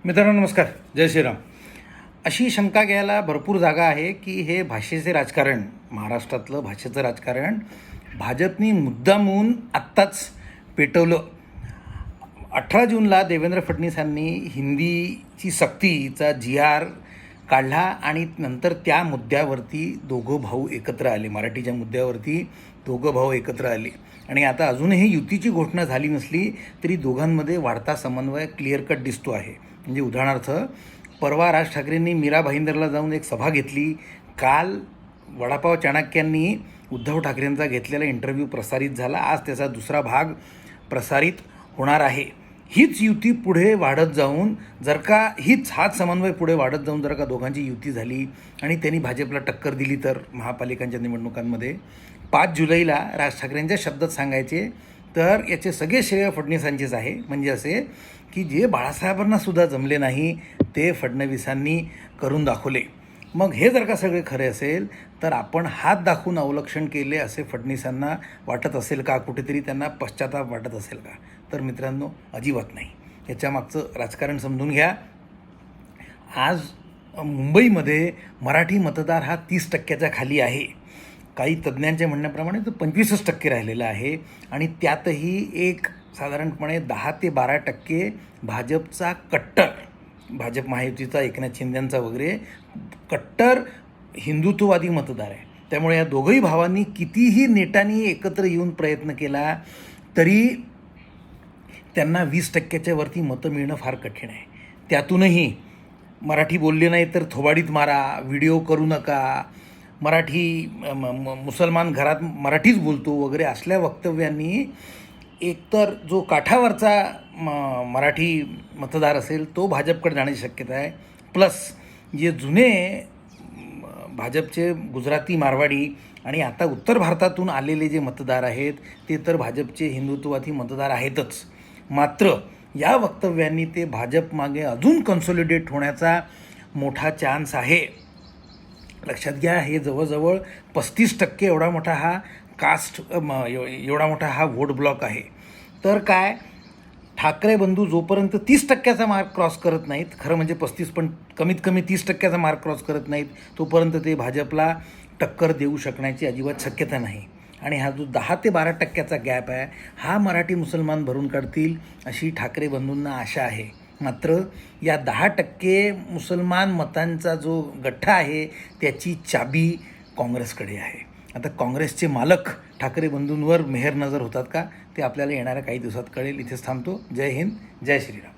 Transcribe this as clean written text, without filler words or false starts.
मित्रांनो नमस्कार, जय श्रीराम. अशी शंका घ्यायला भरपूर जागा आहे की हे भाषेचे राजकारण, महाराष्ट्रातलं भाषेचं राजकारण भाजपनी मुद्दामून आत्ताच पेटवलं. 18 जूनला देवेंद्र फडणवीसांनी हिंदीची सक्तीचा GR काढला आणि नंतर त्या मुद्द्यावरती दोघं भाऊ एकत्र आले. मराठीच्या मुद्द्यावरती दोघं भाऊ एकत्र आले आणि आता अजूनही युतीची घोषणा झाली नसली तरी दोघांमध्ये वाढता समन्वय क्लिअर कट दिसतो आहे. म्हणजे उदाहरणार्थ, परवा राज ठाकरेंनी मीरा भाईंदरला जाऊन एक सभा घेतली. काल वडापाव चाणक्यांनी उद्धव ठाकरेंचा घेतलेला इंटरव्ह्यू प्रसारित झाला. आज त्याचा दुसरा भाग प्रसारित होणार आहे. हीच युती पुढे वाढत जाऊन हाच समन्वय पुढे वाढत जाऊन जर का दोघांची युती झाली आणि त्यांनी भाजपला टक्कर दिली तर महापालिकांच्या निवडणुकांमध्ये 5 जुलैला राज ठाकरेंच्या शब्दात सांगायचे तर याचे सगळे श्रेय फडणवीसांचेच आहे. म्हणजे असे की जे बाळासाहेबांना सुद्धा जमले नाही ते फडणवीसांनी करून दाखवले. मग हे जर का सगळे खरे असेल तर आपण हात दाखवून अवलक्षण केले असे फडणवीसांना वाटत असेल का? कुठेतरी त्यांना पश्चाताप वाटत असेल का? तर मित्रांनो, अजिबात नाही. याच्यामागचं राजकारण समजून घ्या. आज मुंबईमध्ये मराठी मतदार हा 30% खाली आहे. काही तज्ज्ञांच्या म्हणण्याप्रमाणे तो 25% राहिलेला आहे आणि त्यातही एक साधारणपणे 10 ते 12% भाजपचा कट्टर, भाजप महायुतीचा एकनाथ शिंदेंचा वगैरे कट्टर हिंदुत्ववादी मतदार आहे. त्यामुळे या दोघंही भावांनी कितीही नेटाने एकत्र येऊन प्रयत्न केला तरी त्यांना 20%च्या वरती मतं मिळणं फार कठीण आहे. त्यातूनही मराठी बोलले नाही तर थोबाडीत मारा, व्हिडिओ करू नका, मराठी मुसलमान घरात मराठीच बोलतो वगैरे असल्या वक्तव्यांनी एकतर जो काठावरचा मराठी मतदार असेल तो भाजपकडे जाण्याची शक्यता आहे. प्लस जे जुने भाजपचे गुजराती, मारवाडी आणि आता उत्तर भारतातून आलेले जे मतदार आहेत ते तर भाजपचे हिंदुत्ववादी मतदार आहेतच. मात्र या वक्तव्यांनी ते भाजपमागे अजून कन्सॉलिडेट होण्याचा मोठा चान्स आहे. लक्षात घ्या, हे जवळजवळ 35% एवढा मोठा हा एवढा मोठा हा वोट ब्लॉक आहे. तर काय, ठाकरे बंधू जोपर्यंत 30%चा मार्क क्रॉस करत नाहीत, खरं म्हणजे 35 पण कमीत कमी 30%चा मार्क क्रॉस करत नाहीत, तोपर्यंत ते भाजपला टक्कर देऊ शकण्याची अजिबात शक्यता नाही. आणि हा जो 10 ते 12%चा गॅप आहे हा मराठी मुसलमान भरून काढतील अशी ठाकरे बंधूंना आशा आहे. मात्र या 10% मुसलमान मतांचा जो गठ्ठा आहे त्याची चाबी काँग्रेसकडे आहे. आता काँग्रेसचे मालक ठाकरे बंधूंवर मेहर नजर होतात का ते आपल्याला येणाऱ्या काही दिवसात कळेल. इथेच थांबतो. जय हिंद, जय श्रीराम.